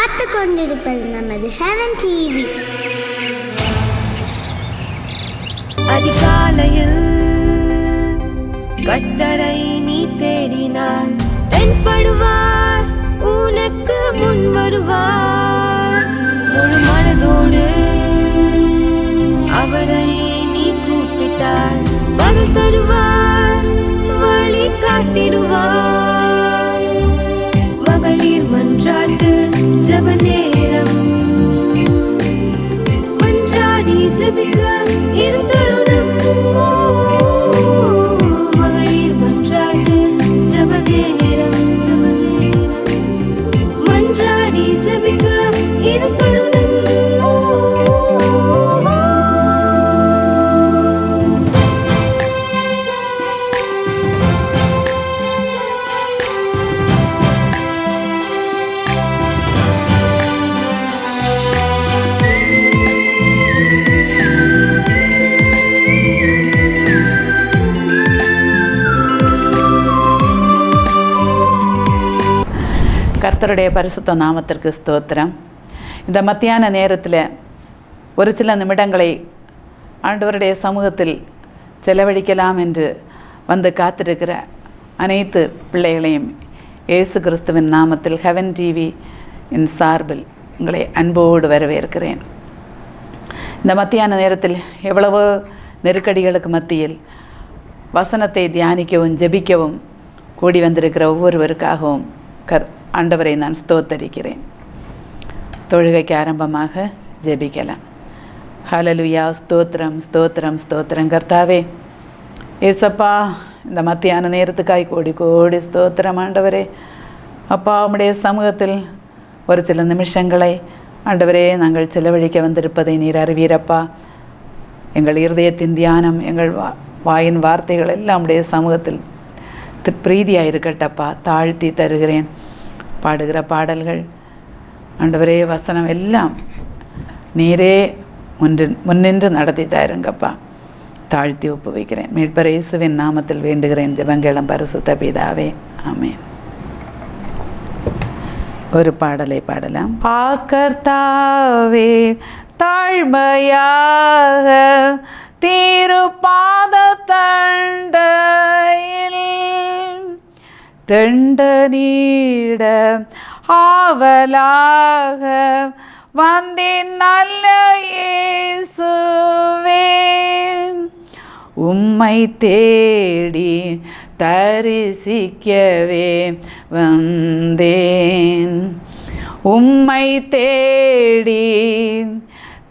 பார்த்து கொண்டிருப்பது நமது ஹெவன் டிவி. அதிகாலையில் கர்த்தரை நீ தேடினார், தென்படுவார், உனக்கு முன் வருவார். முழு மனதோடு அவரை நீ கூப்பிட்டார், பதில் தருவார், வழி காட்டிடுவார். மகளிர் மன்றாட்டு ஜெப நேரம், மன்றாடி ஜெபிக்க இது தருணம். மகளிர் மன்றாட்டு ஜெப நேரம், மன்றாடி ஜெபிக்க இது தருணம். கர்த்தருடைய பரிசுத்த நாமத்திற்கு ஸ்தோத்திரம். இந்த மத்தியான நேரத்தில் ஒரு சில நிமிடங்களை ஆண்டவருடைய சமூகத்தில் செலவழிக்கலாம் என்று வந்து காத்திருக்கிற அனைத்து பிள்ளைகளையும் இயேசு கிறிஸ்துவின் நாமத்தில் ஹெவன் டிவி இன் சார்பில் உங்களை அன்போடு வரவேற்கிறேன். இந்த மத்தியான நேரத்தில் எவ்வளவோ நெருக்கடிகளுக்கு மத்தியில் வசனத்தை தியானிக்கவும் ஜெபிக்கவும் கூடி வந்திருக்கிற ஒவ்வொருவருக்காகவும் ஆண்டவரை நான் ஸ்தோத்தரிக்கிறேன். தொழுகைக்கு ஆரம்பமாக ஜெபிக்கலாம். ஹல்லேலூயா. ஸ்தோத்திரம் ஸ்தோத்திரம் ஸ்தோத்திரம். கர்த்தாவே ஏசப்பா, இந்த மத்தியான நேரத்துக்காய் கோடி கோடி ஸ்தோத்திரம் ஆண்டவரே. அப்பா, உம்முடைய சமூகத்தில் ஒரு சில நிமிஷங்களை ஆண்டவரே நாங்கள் செலவழிக்க வந்திருப்பதை நீர் அறிவீரப்பா. எங்கள் இருதயத்தின் தியானம், எங்கள் வாயின் வார்த்தைகள் எல்லாம் உம்முடைய சமூகத்தில் பிரீதியாக இருக்கட்டப்பா. தாழ்த்தி தருகிறேன். பாடுகிற பாடல்கள் ஆண்டவரே, வசனம் எல்லாம் நீரே முன்னின்று நடத்தி தாருங்கப்பா. தாழ்த்தி ஒப்பு வைக்கிறேன். மீட்பர் இயேசுவின் நாமத்தில் வேண்டுகிறேன் ஜெபங்களும் பரிசுத்த பிதாவே, ஆமென். ஒரு பாடலை பாடலாம். கர்த்தாவே தாழ்மையாக திருப்பாத தண்டையில் தெண்ட நீட ஆவலாக வந்தேன் நல்ல இயேசுவே. உம்மை தேடி தரிசிக்கவே வந்தேன். உம்மை தேடி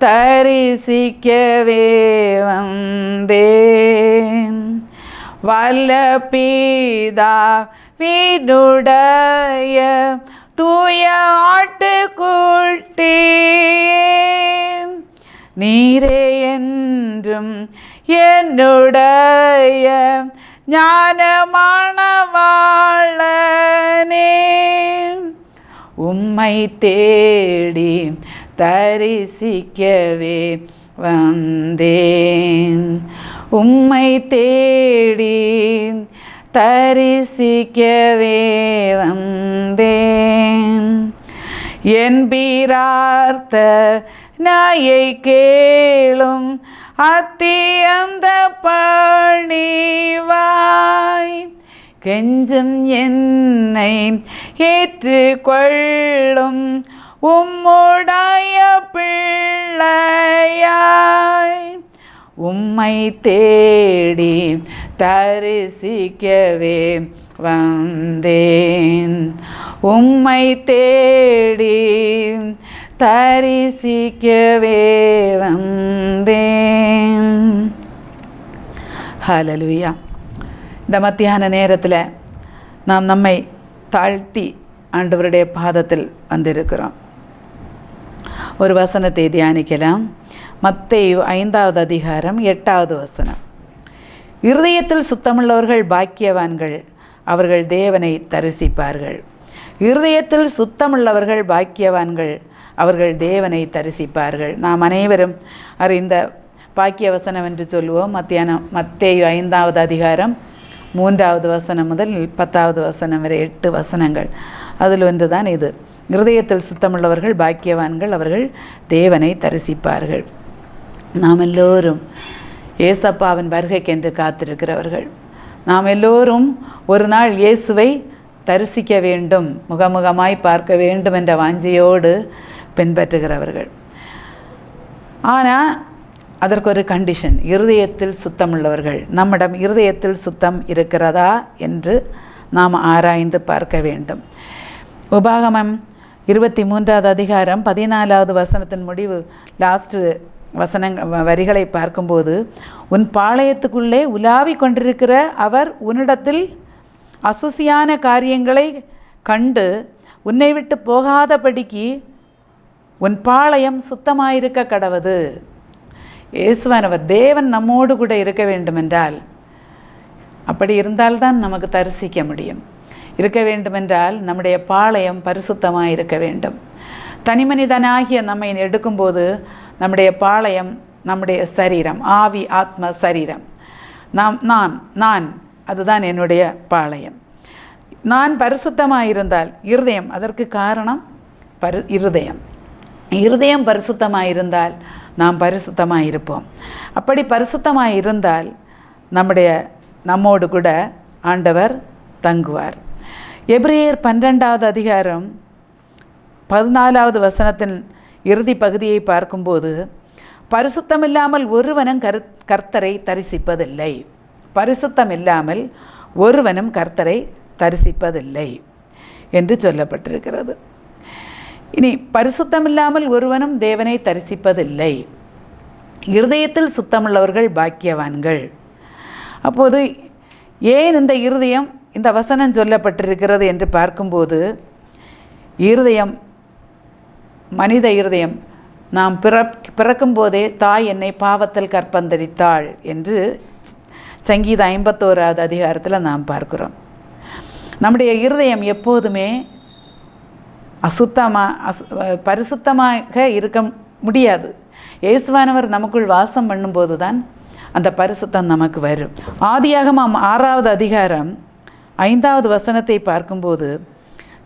தரிசிக்கவே வந்தேன். வல்ல பிதாவினுடைய தூய ஆட்டுக்குட்டி, நீரே என்றும் என்னுடைய ஞானமானவாளனே. உம்மை தேடி தரிசிக்கவே வந்தேன். உம்மை தேடி தரிசிக்கவே வந்தேன். என் பீரார்த்த நாயை கேளும் அத்தியந்த பணிவாய் கெஞ்சும் என்னை ஏற்றுக்கொள்ளும் உம்முடைய பிள்ளையாய். உம்மை தேடி தரிசிக்கவே வந்தேன். உம்மை தேடி தரிசிக்கவே வந்தேன். ஹல்லேலூயா. இந்த மத்தியான நேரத்தில் நாம் நம்மை தாழ்த்தி ஆண்டவருடைய பாதத்தில் வந்திருக்கிறோம். ஒரு வசனத்தை தியானிக்கலாம். மத்தேயு 5வது அதிகாரம் 8வது வசனம். இருதயத்தில் சுத்தமுள்ளவர்கள் பாக்கியவான்கள், அவர்கள் தேவனை தரிசிப்பார்கள். இருதயத்தில் சுத்தமுள்ளவர்கள் பாக்கியவான்கள், அவர்கள் தேவனை தரிசிப்பார்கள். நாம் அனைவரும் அறிந்த பாக்கிய வசனம் என்று சொல்லுவோம். மத்தேயு 5வது அதிகாரம் 3வது வசனம் முதல் 10வது வசனம் வரை 8 வசனங்கள். அதில் ஒன்று தான் இது. இருதயத்தில் சுத்தமுள்ளவர்கள் பாக்கியவான்கள், அவர்கள் தேவனை தரிசிப்பார்கள். நாம் எல்லோரும் ஏசப்பாவின் வருகைக்கென்று காத்திருக்கிறவர்கள். நாம் எல்லோரும் ஒரு நாள் இயேசுவை தரிசிக்க வேண்டும், முகமுகமாய் பார்க்க வேண்டும் என்ற வாஞ்சையோடு பின்பற்றுகிறவர்கள். ஆனால் அதற்கு ஒரு கண்டிஷன், இருதயத்தில் சுத்தமுள்ளவர்கள். நம்மிடம் இருதயத்தில் சுத்தம் இருக்கிறதா என்று நாம் ஆராய்ந்து பார்க்க வேண்டும். உபாகமம் 23வது அதிகாரம் 14வது வசனத்தின் முடிவு லாஸ்ட்டு வரிகளை பார்க்கும்போது, உன் பாளையத்துக்குள்ளே உலாவிக் கொண்டிருக்கிற அவர் உன்னிடத்தில் அசுசியான காரியங்களை கண்டு உன்னை விட்டு போகாதபடிக்கு உன் பாளையம் சுத்தமாயிருக்க கடவது. இயேசுவானவர் தேவன் நம்மோடு கூட இருக்க வேண்டுமென்றால், அப்படி இருந்தால்தான் நமக்கு தரிசிக்க முடியும். இருக்க வேண்டுமென்றால் நம்முடைய பாளையம் பரிசுத்தமாக இருக்க வேண்டும். தனிமனிதனாகிய நம்மை எடுக்கும்போது நம்முடைய பாளையம் நம்முடைய சரீரம், ஆவி ஆத்ம சரீரம், நான் அதுதான் என்னுடைய பாளையம். நான் பரிசுத்தமாக இருந்தால் இருதயம், அதற்கு காரணம் இருதயம் பரிசுத்தமாக இருந்தால் நாம் பரிசுத்தமாக இருப்போம். அப்படி பரிசுத்தமாக இருந்தால் நம்மோடு கூட ஆண்டவர் தங்குவார். எபிரேயர் 12வது அதிகாரம் 14வது வசனத்தின் இறுதி பகுதியை பார்க்கும்போது, பரிசுத்தம் இல்லாமல் ஒருவனும் கர்த்தரை தரிசிப்பதில்லை. பரிசுத்தம் இல்லாமல் ஒருவனும் கர்த்தரை தரிசிப்பதில்லை என்று சொல்லப்பட்டிருக்கிறது. இனி பரிசுத்தம் இல்லாமல் ஒருவனும் தேவனை தரிசிப்பதில்லை. இருதயத்தில் சுத்தமுள்ளவர்கள் பாக்கியவான்கள். அப்போது ஏன் இந்த இருதயம், இந்த வசனம் சொல்லப்பட்டிருக்கிறது என்று பார்க்கும்போது, இருதயம், மனித இருதயம், நாம் பிறக்கும்போதே தாய் என்னை பாவத்தில் கற்பந்தரித்தாள் என்று சங்கீதம் 51வது அதிகாரத்தில் நாம் பார்க்கிறோம். நம்முடைய இருதயம் எப்போதுமே பரிசுத்தமாக இருக்க முடியாது. இயேசுவானவர் நமக்குள் வாசம் பண்ணும்போது தான் அந்த பரிசுத்தம் நமக்கு வரும். ஆதியாகமம் 6வது அதிகாரம் 5வது வசனத்தை பார்க்கும்போது,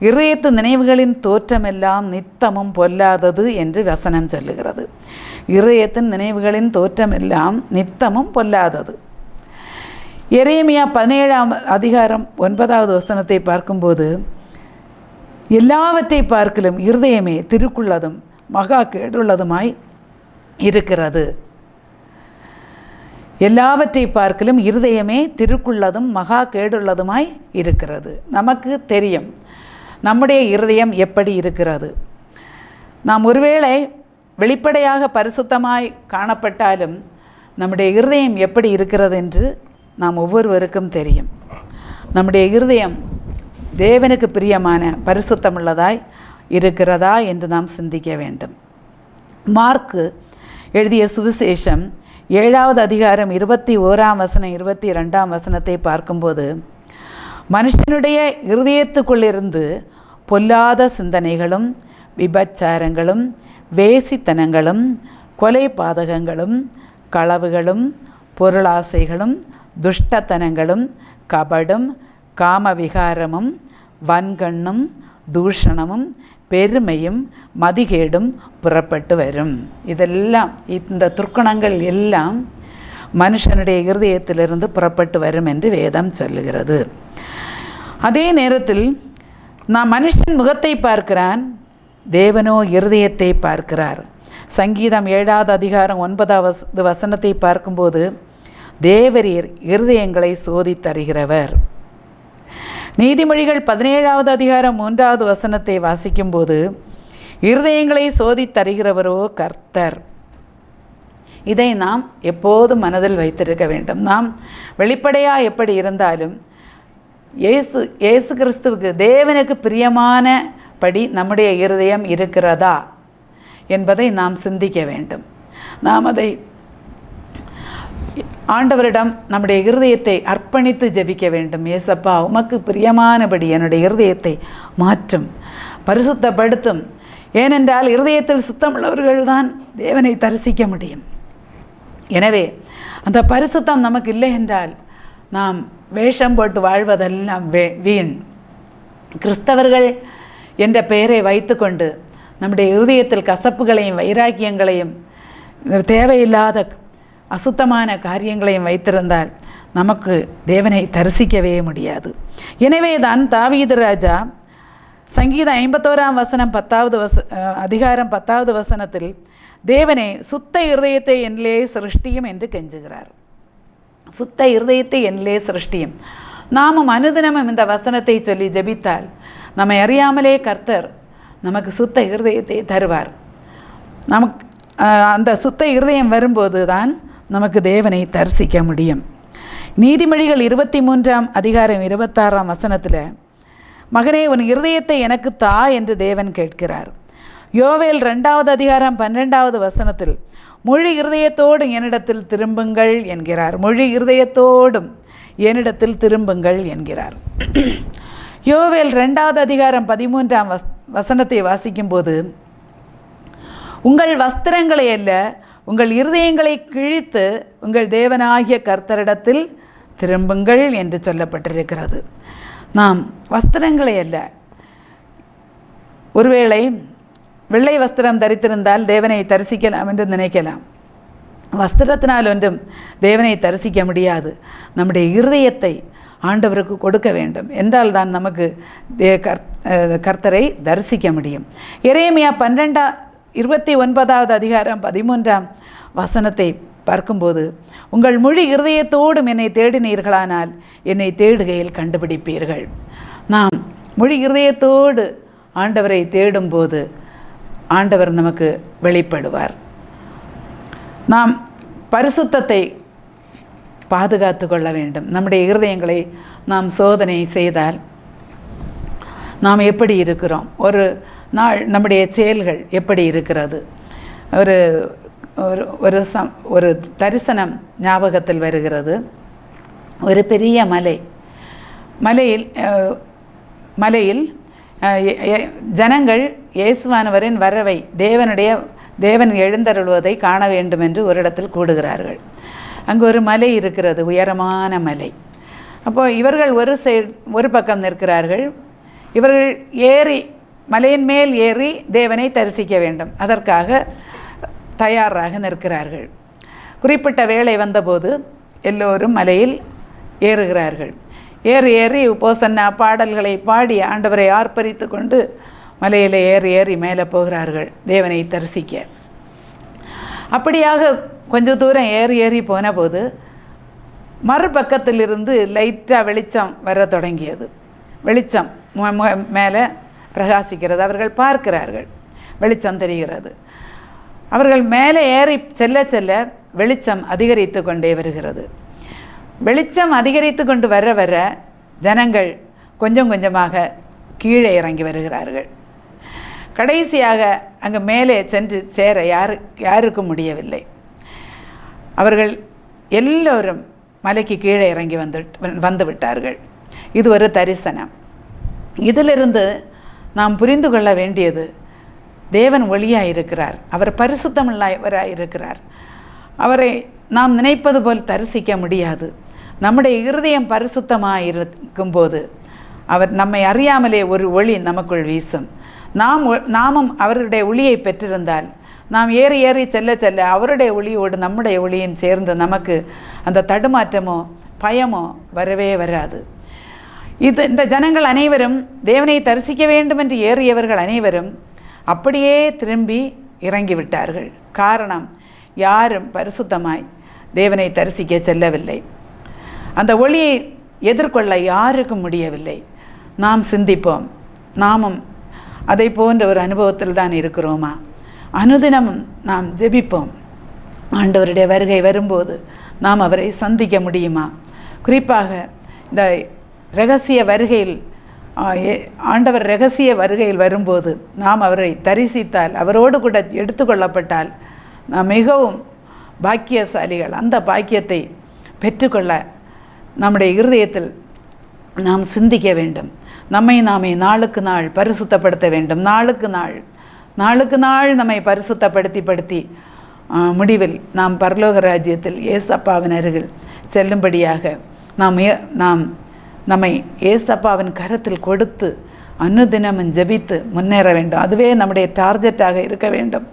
இருதயத்து நினைவுகளின் தோற்றமெல்லாம் நித்தமும் பொல்லாதது என்று வசனம் சொல்லுகிறது. இருதயத்தின் நினைவுகளின் தோற்றமெல்லாம் நித்தமும் பொல்லாதது. எரேமியா 17ஆம் அதிகாரம் 9வது வசனத்தை பார்க்கும்போது, எல்லாவற்றை பார்க்கலும் இருதயமே திருக்குள்ளதும் மகா கேடுள்ளதுமாய் இருக்கிறது. எல்லாவற்றை பார்க்கலும் இருதயமே திருக்குள்ளதும் மகா கேடுள்ளதுமாய் இருக்கிறது. நமக்கு தெரியும் நம்முடைய இருதயம் எப்படி இருக்கிறது. நாம் ஒருவேளை வெளிப்படையாக பரிசுத்தமாய் காணப்பட்டாலும் நம்முடைய இருதயம் எப்படி இருக்கிறது என்று நாம் ஒவ்வொருவருக்கும் தெரியும். நம்முடைய இருதயம் தேவனுக்கு பிரியமான பரிசுத்தமுள்ளதாய் இருக்கிறதா என்று நாம் சிந்திக்க வேண்டும். மார்க்கு எழுதிய சுவிசேஷம் 7வது அதிகாரம் 21ஆம் வசனம் 22ஆம் வசனத்தை பார்க்கும்போது, மனுஷனுடைய இருதயத்துக்குள்ளிருந்து பொல்லாத சிந்தனைகளும் விபச்சாரங்களும் வேசித்தனங்களும் கொலை பாதகங்களும் களவுகளும் பொருளாசைகளும் துஷ்டத்தனங்களும் கபடும் காமவிகாரமும் வன்கண்ணும் தூஷணமும் பெருமையும் மதிகேடும் புறப்பட்டு வரும். இதெல்லாம், இந்த துர்க்குணங்கள் எல்லாம் மனுஷனுடைய இருதயத்திலிருந்து புறப்பட்டு வரும் என்று வேதம் சொல்லுகிறது. அதே நேரத்தில் மனுஷன் முகத்தை பார்க்கிறான், தேவனோ இருதயத்தை பார்க்கிறார். சங்கீதம் 7வது அதிகாரம் 9வது வசனத்தை பார்க்கும்போது, தேவரீர் இருதயங்களை சோதித்தருகிறவர். நீதிமொழிகள் 17வது அதிகாரம் 3வது வசனத்தை வாசிக்கும்போது, இருதயங்களை சோதித்தருகிறவரோ கர்த்தர். இதை நாம் எப்போதும் மனதில் வைத்திருக்க வேண்டும். நாம் வெளிப்படையாக எப்படி இருந்தாலும் இயேசு கிறிஸ்துவுக்கு, தேவனுக்கு பிரியமானபடி நம்முடைய இருதயம் இருக்கிறதா என்பதை நாம் சிந்திக்க வேண்டும். நாம் அதை ஆண்டவரிடம் நம்முடைய இருதயத்தை அர்ப்பணித்து ஜெபிக்க வேண்டும். ஏசப்பா, உமக்கு பிரியமானபடி என்னுடைய இருதயத்தை மாற்றும், பரிசுத்தப்படுத்தும். ஏனென்றால் இருதயத்தில் சுத்தமுள்ளவர்கள்தான் தேவனை தரிசிக்க முடியும். எனவே அந்த பரிசுத்தம் நமக்கு இல்லை என்றால் நாம் வேஷம் போட்டு வாழ்வதெல்லாம் வீண். கிறிஸ்தவர்கள் என்ற பெயரை வைத்துக்கொண்டு நம்முடைய இருதயத்தில் கசப்புகளையும் வைராக்கியங்களையும் தேவையில்லாத அசுத்தமான காரியங்களையும் வைத்திருந்தால் நமக்கு தேவனை தரிசிக்கவே முடியாது. எனவே தான் தாவீது ராஜா சங்கீதம் 51 வசனம் 10வது அதிகாரம் 10வது வசனத்தில் தேவனே சுத்த இருதயத்தை என்னிலே சிருஷ்டியும் என்று கெஞ்சுகிறார். சுத்த இருதயத்தை என்னிலே சிருஷ்டியும். நாமும் அனுதினமும் இந்த வசனத்தை சொல்லி ஜெபித்தால் நம்மை அறியாமலே கர்த்தர் நமக்கு சுத்த இருதயத்தை தருவார். நமக்கு அந்த சுத்த இருதயம் வரும்போது தான் நமக்கு தேவனை தரிசிக்க முடியும். நீதிமொழிகள் 23 அதிகாரம் 26 வசனத்தில் மகனே உன் இருதயத்தை எனக்கு தா என்று தேவன் கேட்கிறார். யோவேல் 2வது அதிகாரம் 12வது வசனத்தில் முழு இருதயத்தோடு என்னிடத்தில் திரும்புங்கள் என்கிறார். முழு இருதயத்தோடும் என்னிடத்தில் திரும்புங்கள் என்கிறார். யோவேல் 2வது அதிகாரம் 13 வசனத்தை வாசிக்கும்போது உங்கள் வஸ்திரங்களை அல்ல உங்கள் இருதயங்களை கிழித்து உங்கள் தேவனாகிய கர்த்தரிடத்தில் திரும்புங்கள் என்று சொல்லப்பட்டிருக்கிறது. நாம் வஸ்திரங்களை அல்ல, ஒருவேளை வெள்ளை வஸ்திரம் தரித்திருந்தால் தேவனை தரிசிக்கலாம் என்று நினைக்கலாம். வஸ்திரத்தினால் ஒன்றும் தேவனை தரிசிக்க முடியாது. நம்முடைய இருதயத்தை ஆண்டவருக்கு கொடுக்க வேண்டும் என்றால் தான் நமக்கு கர்த்தரை தரிசிக்க முடியும். எரேமியா 29வது அதிகாரம் 13 வசனத்தை பார்க்கும்போது உங்கள் முழு இருதயத்தோடும் என்னை தேடினீர்களானால் என்னை தேடுகையில் கண்டுபிடிப்பீர்கள். நாம் முழு இருதயத்தோடு ஆண்டவரை தேடும்போது ஆண்டவர் நமக்கு வெளிப்படுவார். நாம் பரிசுத்தத்தை பாதுகாத்து கொள்ள வேண்டும். நம்முடைய இருதயங்களை நாம் சோதனை செய்தால் நாம் எப்படி இருக்கிறோம், ஒரு நாள் நம்முடைய செயல்கள் எப்படி இருக்கிறது. ஒரு ஒரு ஒரு தரிசனம் ஞாபகத்தில் வருகிறது. ஒரு பெரிய மலையில் ஜனங்கள் இயேசுவானவரின் வரவை தேவன் எழுந்தருள்வதை காண வேண்டும் என்று ஒரு இடத்தில் கூடுகிறார்கள். அங்கு ஒரு மலை இருக்கிறது, உயரமான மலை. அப்போது இவர்கள் ஒரு பக்கம் நிற்கிறார்கள். இவர்கள் மலையின் மேல் ஏறி தேவனை தரிசிக்க வேண்டும், அதற்காக தயாராக நிற்கிறார்கள். குறிப்பிட்ட வேளை வந்தபோது எல்லோரும் மலையில் ஏறுகிறார்கள். ஏறி போசன்னா பாடல்களை பாடி ஆண்டவரை ஆர்ப்பரித்து கொண்டு மலையில் ஏறி மேலே போகிறார்கள் தேவனை தரிசிக்க. அப்படியாக கொஞ்சம் தூரம் ஏறி போன போது மறுபக்கத்திலிருந்து லைட்டாக வெளிச்சம் வர தொடங்கியது. வெளிச்சம் மேலே பிரகாசிக்கிறது. அவர்கள் பார்க்கிறார்கள், வெளிச்சம் தெரிகிறது. அவர்கள் மேலே ஏறி செல்ல வெளிச்சம் அதிகரித்து கொண்டே வருகிறது. வெளிச்சம் அதிகரித்து கொண்டு வர ஜனங்கள் கொஞ்சம் கொஞ்சமாக கீழே இறங்கி வருகிறார்கள். கடைசியாக அங்கே மேலே சென்று சேர யாருக்கும் முடியவில்லை. அவர்கள் எல்லோரும் மலைக்கு கீழே இறங்கி வந்து விட்டார்கள். இது ஒரு தரிசனம். இதிலிருந்து நாம் புரிந்து கொள்ள வேண்டியது, தேவன் ஒளியாக இருக்கிறார், அவர் பரிசுத்தமுள்ளவராக இருக்கிறார். அவரை நாம் நினைப்பது போல் தரிசிக்க முடியாது. நம்முடைய இருதயம் பரிசுத்தமாக இருக்கும்போது அவர் நம்மை அறியாமலே ஒரு ஒளி நமக்குள் வீசும். நாமும் அவருடைய ஒளியை பெற்றிருந்தால் நாம் ஏறி செல்ல அவருடைய ஒளியோடு நம்முடைய ஒளியும் சேர்ந்து நமக்கு அந்த தடுமாற்றமோ பயமோ வரவே வராது. இந்த ஜனங்கள் அனைவரும் தேவனை தரிசிக்க வேண்டும் என்று ஏறியவர்கள் அனைவரும் அப்படியே திரும்பி இறங்கிவிட்டார்கள். காரணம், யாரும் பரிசுத்தமாய் தேவனை தரிசிக்க செல்லவில்லை. அந்த ஒளியை எதிர்கொள்ள யாருக்கும் முடியவில்லை. நாம் சிந்திப்போம், நாமும் அதை போன்ற ஒரு அனுபவத்தில் தான் இருக்கிறோமா? அனுதினமும் நாம் ஜெபிப்போம், ஆண்டவருடைய வருகை வரும்போது நாம் அவரை சந்திக்க முடியுமா? குறிப்பாக இந்த இரகசிய வருகையில் ஆண்டவர் இரகசிய வருகையில் வரும்போது நாம் அவரை தரிசித்தால், அவரோடு கூட எடுத்துக்கொள்ளப்பட்டால் நாம் மிகவும் பாக்கியசாலிகள். அந்த பாக்கியத்தை பெற்றுக்கொள்ள நம்முடைய இருதயத்தில் நாம் சிந்திக்க வேண்டும். நம்மை நாமே நாளுக்கு நாள் பரிசுத்தப்படுத்த வேண்டும். நாளுக்கு நாள் நம்மை பரிசுத்தப்படுத்தி முடிவில் நாம் பரலோக ராஜ்யத்தில் ஏசப்பாவின் அருகில் செல்லும்படியாக நாம் நம்மை ஏசப்பாவின் கரத்தில் கொடுத்து அனுதினமும் ஜெபித்து முன்னேற வேண்டும். அதுவே நம்முடைய டார்கெட்டாக இருக்க வேண்டும்.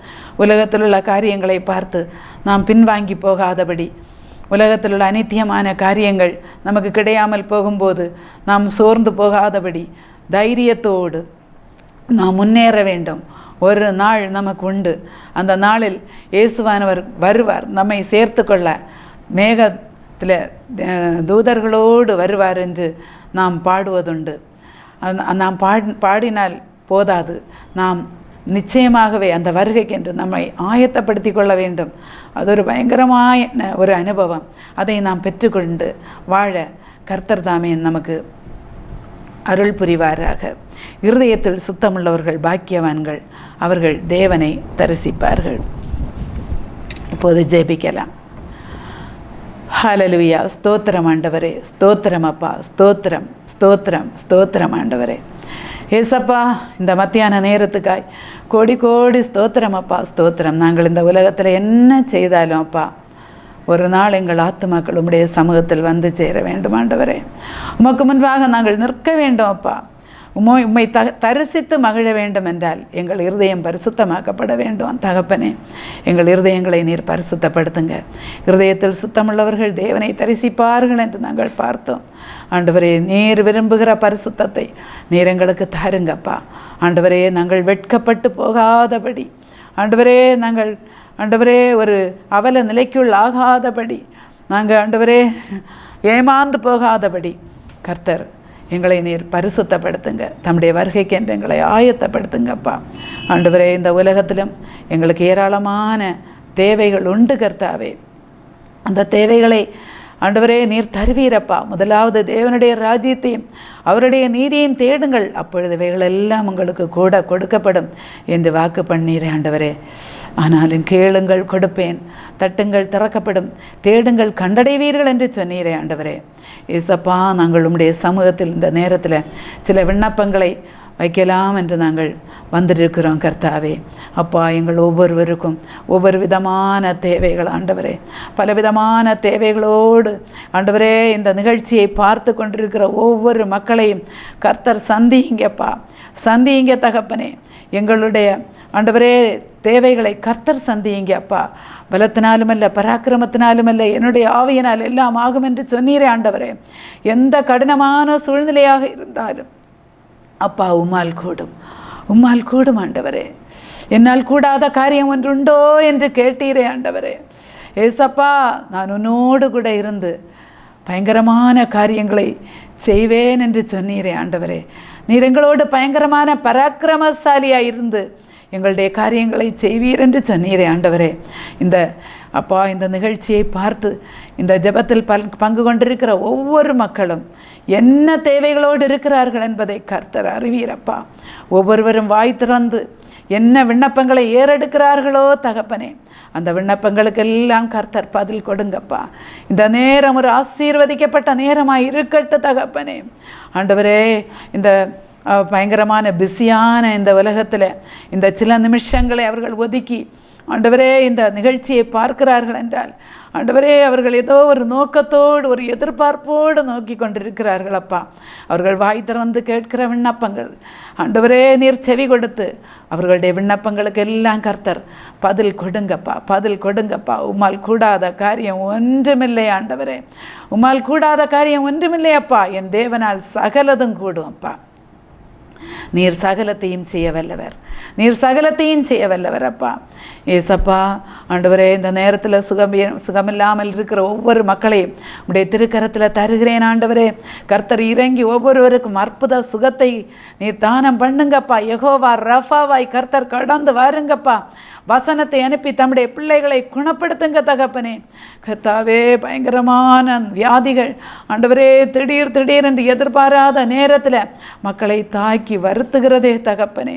உலகத்தில் உள்ள காரியங்களை பார்த்து நாம் பின்வாங்கி போகாதபடி, உலகத்தில் உள்ள அநித்தியமான காரியங்கள் நமக்கு கிடையாமல் போகும்போது நாம் சோர்ந்து போகாதபடி தைரியத்தோடு நாம் முன்னேற வேண்டும். ஒரு நாள் நமக்கு உண்டு. அந்த நாளில் இயேசுவானவர் வருவார், நம்மை சேர்த்து கொள்ள மேகத்தில் தூதர்களோடு வருவார் என்று நாம் பாடுவதுண்டு. நாம் பாடினால் போதாது, நாம் நிச்சயமாகவே அந்த வருகைக்கென்று நம்மை ஆயத்தப்படுத்தி கொள்ள வேண்டும். அது ஒரு பயங்கரமான ஒரு அனுபவம். அதை நாம் பெற்றுக்கொண்டு வாழ கர்த்தர் தாமே நமக்கு அருள் புரிவாராக. இருதயத்தில் சுத்தமுள்ளவர்கள் பாக்கியவான்கள், அவர்கள் தேவனை தரிசிப்பார்கள். இப்போது ஜெபிக்கலாம். ஹல்லேலூயா. ஸ்தோத்திரம் ஆண்டவரே, ஸ்தோத்திரம் அப்பா, ஸ்தோத்திரம் ஸ்தோத்திரம் ஸ்தோத்திரம் ஆண்டவரே. ஏசப்பா, இந்த மத்தியான நேரத்துக்காய் கோடி கோடி ஸ்தோத்திரம் அப்பா, ஸ்தோத்திரம். நாங்கள் இந்த உலகத்தில் என்ன செய்தாலும் அப்பா, ஒரு நாள் எங்கள் ஆத்துமாக்கள் உம்முடைய சமூகத்தில் வந்து சேர வேண்டும் ஆண்டவரே. உமக்கு முன்பாக நாங்கள் நிற்க வேண்டும் அப்பா. உம்மை தரிசித்து மகிழ வேண்டும் என்றால் எங்கள் இருதயம் பரிசுத்தமாக்கப்பட வேண்டும். தகப்பனே, எங்கள் இருதயங்களை நீர் பரிசுத்தப்படுத்துங்க. இருதயத்தில் சுத்தமுள்ளவர்கள் தேவனை தரிசிப்பார்கள் என்று நாங்கள் பார்த்தோம். ஆண்டவரே, நீர் விரும்புகிற பரிசுத்தத்தை நீர் எங்களுக்கு தாருங்கப்பா. ஆண்டவரே, நாங்கள் வெட்கப்பட்டு போகாதபடி, ஆண்டவரே ஒரு அவல நிலைக்குள் ஆகாதபடி, நாங்கள் ஆண்டவரே ஏமாந்து போகாதபடி கர்த்தர் எங்களை நீர் பரிசுத்தப்படுத்துங்க. தம்முடைய வருகைக்கு என்று எங்களை ஆயத்தப்படுத்துங்கப்பா. ஆண்டவரே, இந்த உலகத்திலும் எங்களுக்கு ஏராளமான தேவைகள் உண்டு கர்த்தாவே. அந்த தேவைகளை ஆண்டவரே நீர் தருவீரப்பா. முதலாவது தேவனுடைய ராஜ்யத்தையும் அவருடைய நீதியையும் தேடுங்கள், அப்பொழுது இவைகளெல்லாம் உங்களுக்கு கூட கொடுக்கப்படும் என்று வாக்கு பண்ணீரே ஆண்டவரே. ஆனாலும் கேளுங்கள் கொடுப்பேன், தட்டுங்கள் திறக்கப்படும், தேடுங்கள் கண்டடைவீர்கள் என்று சொன்னீரே ஆண்டவரே. ஏசப்பா, நாங்கள் உம்முடைய சமூகத்தில் இந்த நேரத்தில் சில விண்ணப்பங்களை வைக்கலாம் என்று நாங்கள் வந்திருக்கிறோம் கர்த்தாவே. அப்பா, எங்கள் ஒவ்வொருவருக்கும் ஒவ்வொரு விதமான தேவைகள் ஆண்டவரே, பலவிதமான தேவைகளோடு ஆண்டவரே இந்த நிகழ்ச்சியை பார்த்து கொண்டிருக்கிற ஒவ்வொரு மக்களையும் கர்த்தர் சந்திங்கப்பா, சந்திங்க தகப்பனே. எங்களுடைய ஆண்டவரே தேவைகளை கர்த்தர் சந்திங்க அப்பா. பலத்தினாலும் அல்ல, பராக்கிரமத்தினாலும் அல்ல, என்னுடைய ஆவியினால் எல்லாம் ஆகும் என்று சொன்னீரே ஆண்டவரே. எந்த கடினமான சூழ்நிலையாக இருந்தாலும் அப்பா உம்மால் கூடும் ஆண்டவரே. என்னால் கூடாத காரியம் ஒன்றுண்டோ என்று கேட்டீரே ஆண்டவரே. ஏசப்பா, நான் உன்னோடு கூட இருந்து பயங்கரமான காரியங்களை செய்வேன் என்று சொன்னீரே ஆண்டவரே. நீர் எங்களோடு பயங்கரமான பராக்கிரமசாலியாக இருந்து எங்களுடைய காரியங்களை செய்வீர் என்று சொன்னீரே ஆண்டவரே. இந்த நிகழ்ச்சியை பார்த்து இந்த ஜெபத்தில் பங்கு கொண்டிருக்கிற ஒவ்வொரு மக்களும் என்ன தேவைகளோடு இருக்கிறார்கள் என்பதை கர்த்தர் அறிவீரப்பா. ஒவ்வொருவரும் வாய் திறந்து என்ன விண்ணப்பங்களை ஏறெடுக்கிறார்களோ தகப்பனே, அந்த விண்ணப்பங்களுக்கெல்லாம் கர்த்தர் பதில் கொடுங்கப்பா. இந்த நேரம் ஒரு ஆசீர்வதிக்கப்பட்ட நேரமாக இருக்கட்டும் தகப்பனே. ஆண்டவரே, இந்த பயங்கரமான பிஸியான இந்த உலகத்தில் இந்த சில நிமிஷங்களை அவர்கள் ஒதுக்கி ஆண்டவரே இந்த நிகழ்ச்சியை பார்க்கிறார்கள் என்றால் ஆண்டவரே, அவர்கள் ஏதோ ஒரு நோக்கத்தோடு ஒரு எதிர்பார்ப்போடு நோக்கி கொண்டிருக்கிறார்கள் அப்பா. அவர்கள் வாய் திறந்து கேட்கிற விண்ணப்பங்கள் ஆண்டவரே நீர் செவி கொடுத்து அவர்களுடைய விண்ணப்பங்களுக்கு எல்லாம் கர்த்தர் பதில் கொடுங்கப்பா. உம்மால் கூடாத காரியம் ஒன்றுமில்லை ஆண்டவரே, உம்மால் கூடாத காரியம் ஒன்றுமில்லை அப்பா. என் தேவனால் சகலதும் கூடும் அப்பா. நீர் சகலத்தையும் செய்ய வல்லவர் அப்பா. ஏசப்பா, ஆண்டவரே, இந்த நேரத்தில் சுகமில்லாமல் இருக்கிற ஒவ்வொரு மக்களையும் உடைய திருக்கரத்தில் தருகிறேன் ஆண்டவரே. கர்த்தர் இறங்கி ஒவ்வொருவருக்கும் அற்புத சுகத்தை நீர் தானம் பண்ணுங்கப்பா. யெகோவா ரஃபாவாய் கர்த்தர் கடந்து வாருங்கப்பா. வசனத்தை அனுப்பி தம்முடைய பிள்ளைகளை குணப்படுத்துங்க தகப்பனே. கர்த்தாவே, பயங்கரமான வியாதிகள் ஆண்டவரே திடீர் என்று எதிர்பாராத நேரத்தில் மக்களை தாக்கி வருத்துகிறதே தகப்பனே.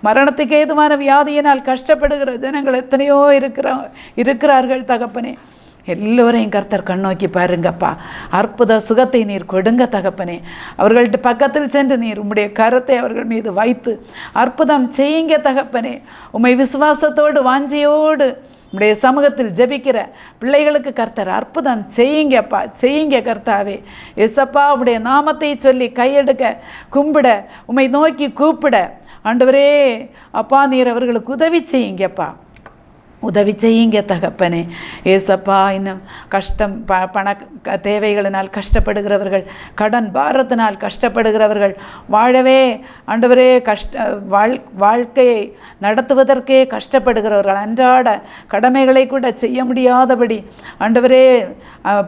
மரணத்துக்கு ஏதுவான வியாதியினால் கஷ்டப்படுகிற ஜனங்கள் எத்தனையோ இருக்கிறார்கள் தகப்பனே. எல்லோரையும் கர்த்தர் கண்ணோக்கி பாருங்கப்பா. அற்புத சுகத்தை நீர் கொடுங்க தகப்பனே. அவர்கள்ட்ட பக்கத்தில் சென்று நீர் உம்முடைய கரத்தை அவர்கள் மீது வைத்து அற்புதம் செய்யுங்க தகப்பனே. உம்மை விசுவாசத்தோடு வாஞ்சியோடு உம்முடைய சமூகத்தில் ஜெபிக்கிற பிள்ளைகளுக்கு கர்த்தர் அற்புதம் செய்யுங்கப்பா, செய்யுங்க கர்த்தாவே. எசப்பா, உம்முடைய நாமத்தை சொல்லி கையெடுக்க கும்பிட உம்மை நோக்கி கூப்பிட ஆண்டவரே அப்பா நீர் அவர்களுக்கு உதவி செய்யுங்கப்பா, உதவி செய்யுங்க தகப்பனே. ஏசப்பா, இன்னும் கஷ்டம் பண தேவைகளினால் கஷ்டப்படுகிறவர்கள், கடன் பாரத்தினால் கஷ்டப்படுகிறவர்கள், வாழவே ஆண்டவரே வாழ்க்கையை நடத்துவதற்கே கஷ்டப்படுகிறவர்கள், அன்றாட கடமைகளை கூட செய்ய முடியாதபடி ஆண்டவரே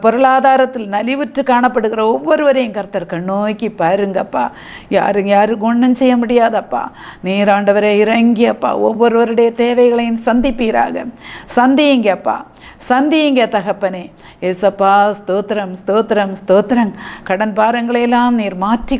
பொருளாதாரத்தில் நலிவுற்று காணப்படுகிற ஒவ்வொருவரையும் கர்த்தர் கண்ணோக்கி பாருங்கப்பா. யாருக்கு ஒன்றும் செய்ய முடியாதப்பா. நீர் ஆண்டவரே இறங்கியப்பா ஒவ்வொருவருடைய தேவைகளையும் சந்திப்பீராக. சந்தியுங்கப்பா, சந்தியுங்க தகப்பனே. ஏசப்பா, ஸ்தோத்திரம் ஸ்தோத்திரம் ஸ்தோத்திரம். கடன் பாரங்களையெல்லாம் நீர் மாற்றி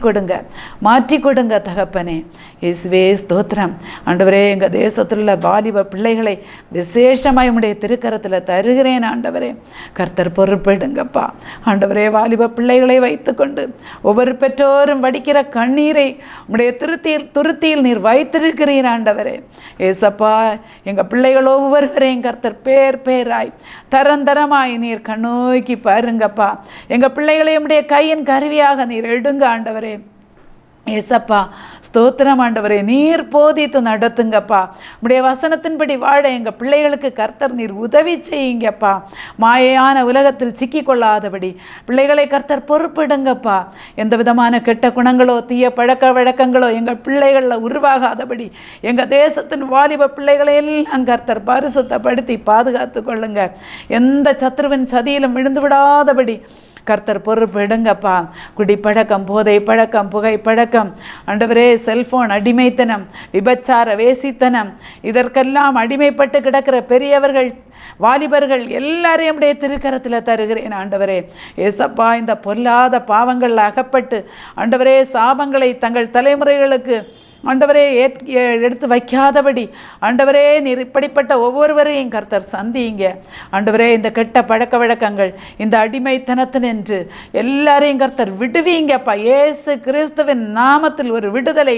கொடுங்க தகப்பனே. இயேசுவே ஸ்தோத்திரம். ஆண்டவரே, எங்கள் தேசத்தில் உள்ள வாலிப பிள்ளைகளை விசேஷமாய் உம்முடைய திருக்கரத்தில் தருகிறேன் ஆண்டவரே. கர்த்தர் பொறுப்பெடுங்கப்பா ஆண்டவரே. வாலிப பிள்ளைகளை வைத்துக்கொண்டு ஒவ்வொரு பெற்றோரும் வடிக்கிற கண்ணீரை உம்முடைய துருத்தியில் நீர் வைத்திருக்கிறீர் ஆண்டவரே. ஏசப்பா, எங்கள் பிள்ளைகள் ஒவ்வொருவரையும் கர்த்தர் பேராய் தரந்தரமாய் நீர் கண்ணோக்கி பாருங்கப்பா. எங்கள் பிள்ளைகளை உம்முடைய கையின் கருவியாக நீர் எடுங்க ஆண்டவரே. ஏசப்பா, ஸ்தோத்திரம் ஆண்டவரே. நீர் போதித்து நடத்துங்கப்பா. உம்முடைய வசனத்தின்படி வாழ எங்கள் பிள்ளைகளுக்கு கர்த்தர் நீர் உதவி செய்யுங்கப்பா. மாயையான உலகத்தில் சிக்கிக்கொள்ளாதபடி பிள்ளைகளை கர்த்தர் பொறுப்பிடுங்கப்பா. எந்த விதமான கெட்ட குணங்களோ தீய பழக்க வழக்கங்களோ எங்கள் பிள்ளைகளில் உருவாகாதபடி எங்கள் தேசத்தின் வாலிப பிள்ளைகளை எல்லாம் கர்த்தர் பரிசுத்தப்படுத்தி பாதுகாத்து கொள்ளுங்க. எந்த சத்ருவின் சதியிலும் விழுந்து விடாதபடி கர்த்தர் பொறுப்பெடுங்கப்பா. குடிப்பழக்கம், போதை பழக்கம், புகை பழக்கம், ஆண்டவரே செல்போன் அடிமைத்தனம், விபச்சார வேசித்தனம், இதற்கெல்லாம் அடிமைப்பட்டு கிடக்கிற பெரியவர்கள் வாலிபர்கள் எல்லாரையும் உடைய திருக்கரத்தில் தருகிறேன் ஆண்டவரே. ஏசப்பா, இந்த பொல்லாத பாவங்கள் அகப்பட்டு ஆண்டவரே சாபங்களை தங்கள் தலைமுறைகளுக்கு ஆண்டவரே எடுத்து வைக்காதபடி ஆண்டவரே நீர் இப்படிப்பட்ட ஒவ்வொருவரையும் கர்த்தர் சந்திங்க ஆண்டவரே. இந்த கெட்ட பழக்க வழக்கங்கள், இந்த அடிமைத்தனத்தினின்று எல்லாரையும் கர்த்தர் விடுவீங்கப்பா. இயேசு கிறிஸ்துவின் நாமத்தில் ஒரு விடுதலை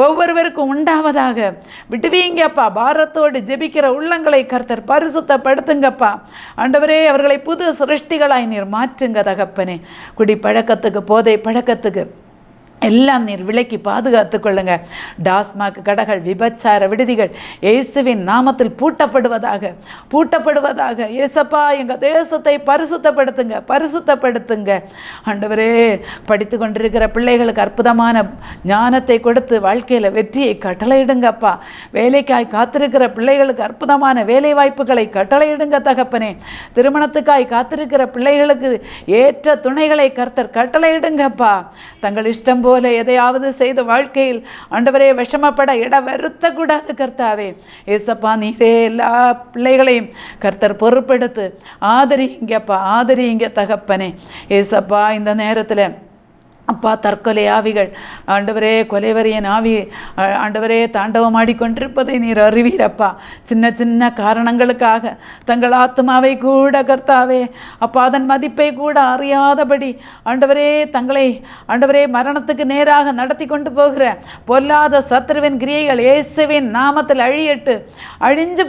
ஒவ்வொருவருக்கும் உண்டாவதாக. விடுவீங்கப்பா. பாரத்தோடு ஜெபிக்கிற உள்ளங்களை கர்த்தர் பரிசுத்தப்படுத்துங்கப்பா ஆண்டவரே. அவர்களை புது சிருஷ்டிகளாய் நீர் மாற்றுங்க தகப்பனே. குடி பழக்கத்துக்கு, போதை பழக்கத்துக்கு எல்லாம் நீர் விலக்கி பாதுகாத்து கொள்ளுங்க. டாஸ்மாக் கடைகள், விபச்சார விடுதிகள் இயேசுவின் நாமத்தில் பூட்டப்படுவதாக. ஏசப்பா, எங்கள் தேசத்தை பரிசுத்தப்படுத்துங்க ஆண்டவரே. படித்து கொண்டிருக்கிற பிள்ளைகளுக்கு அற்புதமான ஞானத்தை கொடுத்து வாழ்க்கையில் வெற்றியை கட்டளையிடுங்கப்பா. வேலைக்காய் காத்திருக்கிற பிள்ளைகளுக்கு அற்புதமான வேலை வாய்ப்புகளை கட்டளையிடுங்க தகப்பனே. திருமணத்துக்காய் காத்திருக்கிற பிள்ளைகளுக்கு ஏற்ற துணைகளை கர்த்தர் கட்டளையிடுங்கப்பா. தங்கள் இஷ்டம் போல எதையாவது செய்த வாழ்க்கையில் ஆண்டவரே விஷமப்பட வருத்தக்கூடாது கர்த்தாவே. ஏசப்பா, நீரே எல்லா பிள்ளைகளையும் கர்த்தர் பொறுப்பெடுத்து ஆதரிங்க தகப்பனே. ஏசப்பா, இந்த நேரத்தில் அப்பா, தற்கொலை ஆவிகள் ஆண்டவரே, கொலைவரியன் ஆவி ஆண்டவரே தாண்டவம் ஆடிக்கொண்டிருப்பதை நீர் அறிவீரப்பா. சின்ன சின்ன காரணங்களுக்காக தங்கள் ஆத்மாவை கூட கர்த்தாவே அப்பா அதன் மதிப்பை கூட அறியாதபடி ஆண்டவரே தங்களை ஆண்டவரே மரணத்துக்கு நேராக நடத்தி கொண்டு போகிற பொல்லாத சத்ருவின் கிரியைகள் இயேசுவின் நாமத்தில் அழிஞ்சு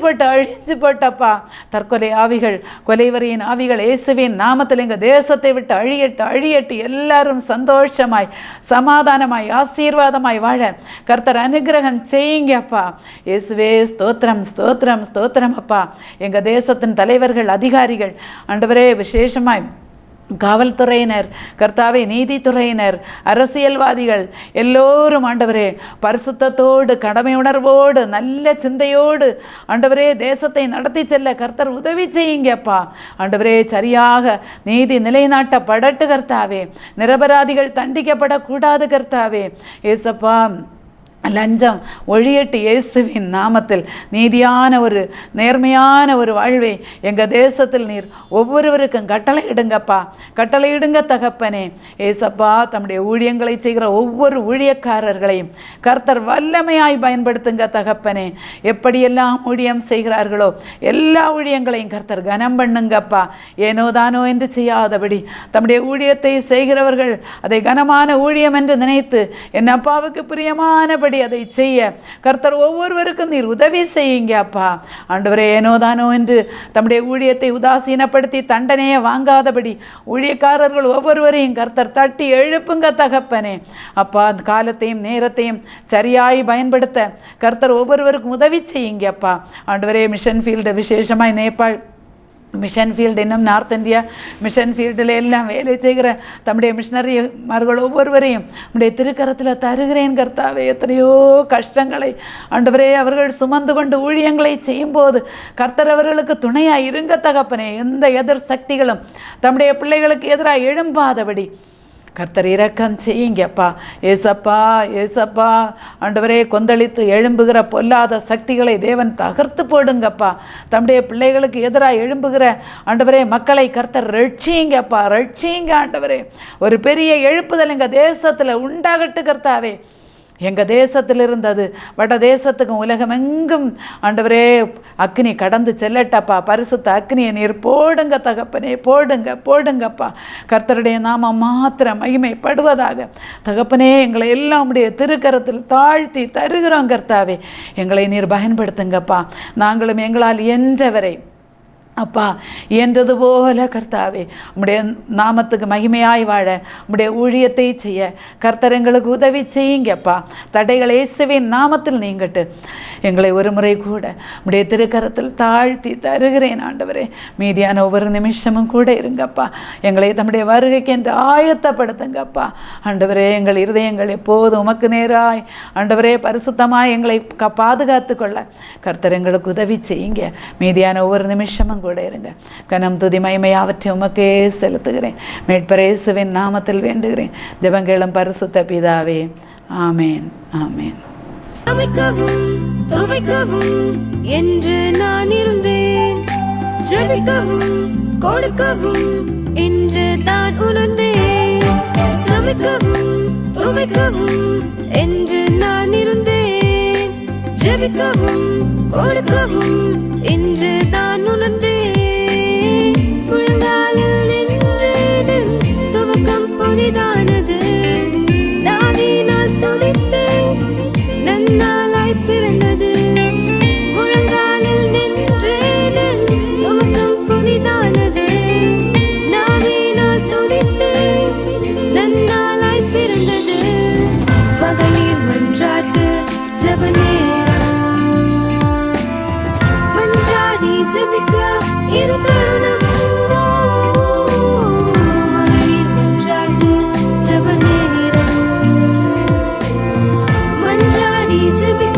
போட்டப்பா. தற்கொலை ஆவிகள், கொலைவரியின் ஆவிகள் இயேசுவின் நாமத்தில் எங்கள் தேசத்தை விட்டு அழியட்டு. எல்லாரும் சந்தோஷமாய், சமாதானமாய், ஆசீர்வாதமாய் வாழ கர்த்தர் அனுகிரகம் செய்யுங்கப்பா. இயேசுவே ஸ்தோத்திரம் ஸ்தோத்திரம் ஸ்தோத்திரம் அப்பா. எங்கள் தேசத்தின் தலைவர்கள், அதிகாரிகள் ஆண்டவரே, விசேஷமாய் காவல்துறையினர் கர்த்தாவே, நீதித்துறையினர், அரசியல்வாதிகள் எல்லோரும் ஆண்டவரே பரிசுத்தத்தோடு, கடமை உணர்வோடு, நல்ல சிந்தையோடு ஆண்டவரே தேசத்தை நடத்தி செல்ல கர்த்தர் உதவி செய்யுங்கப்பா. ஆண்டவரே, சரியாக நீதி நிலைநாட்டப்படட்டு கர்த்தாவே. நிரபராதிகள் தண்டிக்கப்படக்கூடாது கர்த்தாவே. ஏசப்பா, லஞ்சம் ஒழியட்டு இயேசுவின் நாமத்தில். நீதியான ஒரு நேர்மையான ஒரு வாழ்வை எங்கள் தேசத்தில் நீர் ஒவ்வொருவருக்கும் கட்டளை இடுங்கப்பா, கட்டளை இடுங்க தகப்பனே. ஏசப்பா, தம்முடைய ஊழியங்களை செய்கிற ஒவ்வொரு ஊழியக்காரர்களையும் கர்த்தர் வல்லமையாய் பயன்படுத்துங்க தகப்பனே. எப்படியெல்லாம் ஊழியம் செய்கிறார்களோ எல்லா ஊழியங்களையும் கர்த்தர் கனம் பண்ணுங்கப்பா. ஏனோ தானோ என்று செய்யாதபடி தம்முடைய ஊழியத்தை செய்கிறவர்கள் அதை கனமான ஊழியம் என்று நினைத்து என் அப்பாவுக்கு பிரியமானபடி அதை செய்ய கர்த்தர் ஒவ்வொருவருக்கும் நீர் உதவி செய்யுங்க அப்பா. ஆண்டவரே, ஏனோதானோ என்று தம்முடைய ஊழியத்தை உதாசீனப்படுத்தி தண்டனையை வாங்காதபடி ஊழியக்காரர்கள் ஒவ்வொருவரையும் கர்த்தர் தட்டி எழுப்புங்க தகப்பனே. அப்பா, அந்த காலத்தையும் நேரத்தையும் சரியாய் பயன்படுத்த கர்த்தர் ஒவ்வொருவருக்கும் உதவி செய்யுங்க அப்பா. ஆண்டவரே, மிஷன் ஃபீல்டு விசேஷமாய் நேபாள் மிஷன் ஃபீல்டு, இன்னும் நார்த் இந்தியா மிஷன் ஃபீல்டில் எல்லாம் வேலை செய்கிற தம்முடைய மிஷனரிமார்கள் ஒவ்வொருவரையும் நம்முடைய திருக்கரத்தில் தருகிறேன் கர்த்தாவே. எத்தனையோ கஷ்டங்களை ஆண்டவரே அவர்கள் சுமந்து கொண்டு ஊழியங்களை செய்யும்போது கர்த்தர் அவர்களுக்கு துணையாக இருங்க தகப்பனே. எந்த எதிர் சக்திகளும் தம்முடைய பிள்ளைகளுக்கு எதிராக எழும்பாதபடி கர்த்தர் இரக்கம் செய்யுங்கப்பா. ஏசப்பா, ஏசப்பா, ஆண்டவரே, கொந்தளித்து எழும்புகிற பொல்லாத சக்திகளை தேவன் தகர்த்து போடுங்கப்பா. தம்முடைய பிள்ளைகளுக்கு எதிராக எழும்புகிற ஆண்டவரே மக்களை கர்த்தர் ரட்சியுங்கப்பா, ரட்சியுங்க ஆண்டவரே. ஒரு பெரிய எழுப்புதல் எங்கள் தேசத்தில் உண்டாகட்டு கர்த்தாவே. எங்கள் தேசத்தில் இருந்தது வட தேசத்துக்கும் உலகமெங்கும் ஆண்டவரே அக்னி கடந்து செல்லட்டப்பா. பரிசுத்த அக்னியை நீர் போடுங்க தகப்பனே, போடுங்க, போடுங்கப்பா. கர்த்தருடைய நாமம் மாத்திரம் மகிமைப்படுவதாக தகப்பனே. எங்களை எல்லாம் உடைய திருக்கரத்தில் தாழ்த்தி தருகிறோம் கர்த்தாவே. எங்களை நீர் பயன்படுத்துங்கப்பா. நாங்களும் எங்களால் இயன்றவரை அப்பா இயன்றது போல கர்த்தாவே உம்முடைய நாமத்துக்கு மகிமையாய் வாழ உம்முடைய ஊழியத்தை செய்ய கர்த்தர் எங்களுக்கு உதவி செய்யுங்கப்பா. தடைகள் இயேசுவின் நாமத்தில் நீங்கட்டு. எங்களை ஒரு முறை கூட உம்முடைய திருக்கரத்தில் தாழ்த்தி தருகிறேன் ஆண்டவரே. மீதியான ஒவ்வொரு நிமிஷமும் கூட இருங்கப்பா. எங்களை தம்முடைய வருகைக்கு என்று ஆயத்தப்படுத்துங்கப்பா ஆண்டவரே. எங்கள் இருதயங்கள் எப்போதும் உமக்கு நேராய் ஆண்டவரே பரிசுத்தமாய் எங்களை பாதுகாத்து கொள்ள கர்த்தர் எங்களுக்கு உதவி செய்யுங்க. மீதியான ஒவ்வொரு நிமிஷமும் கூட இருங்க. கனம் துதி மகிமை அவற்றை உமக்கே செலுத்துகிறேன். மீட்பர் இயேசுவின் நாமத்தில் வேண்டுகிறேன். ஜெபங்களும் பரிசுத்த பிதாவே, ஆமேன், ஆமேன். அமைக்கவும் துவைக்கவும் என்று நான் இருந்தேன். ஜெபிக்கவும் கொடுக்கவும் என்று தான் உணர்ந்தேன். சமைக்கவும் துவைக்கவும் என்று நான் இருந்தேன். ஜெபிக்கவும் கொடுக்கவும் என்று தான் உணர்ந்தேன். முழங்காலில் நின்று துவக்கம் புதிதானது. தாவீதினால் துதித்து நன்னாளாய் பிறந்தது. முழங்காலில் நின்று துவக்கம் புதிதானது. தாவீதினால் துதித்து நன்னாளாய் பிறந்தது. மகளிர் மன்றாட்டு ஜெப நேரம். மன்றாடி ஜெபிக்க இது தருணம். மகளிர் மன்றாட்டு ஜெப நேரம். மன்றாடி ஜெபிக்க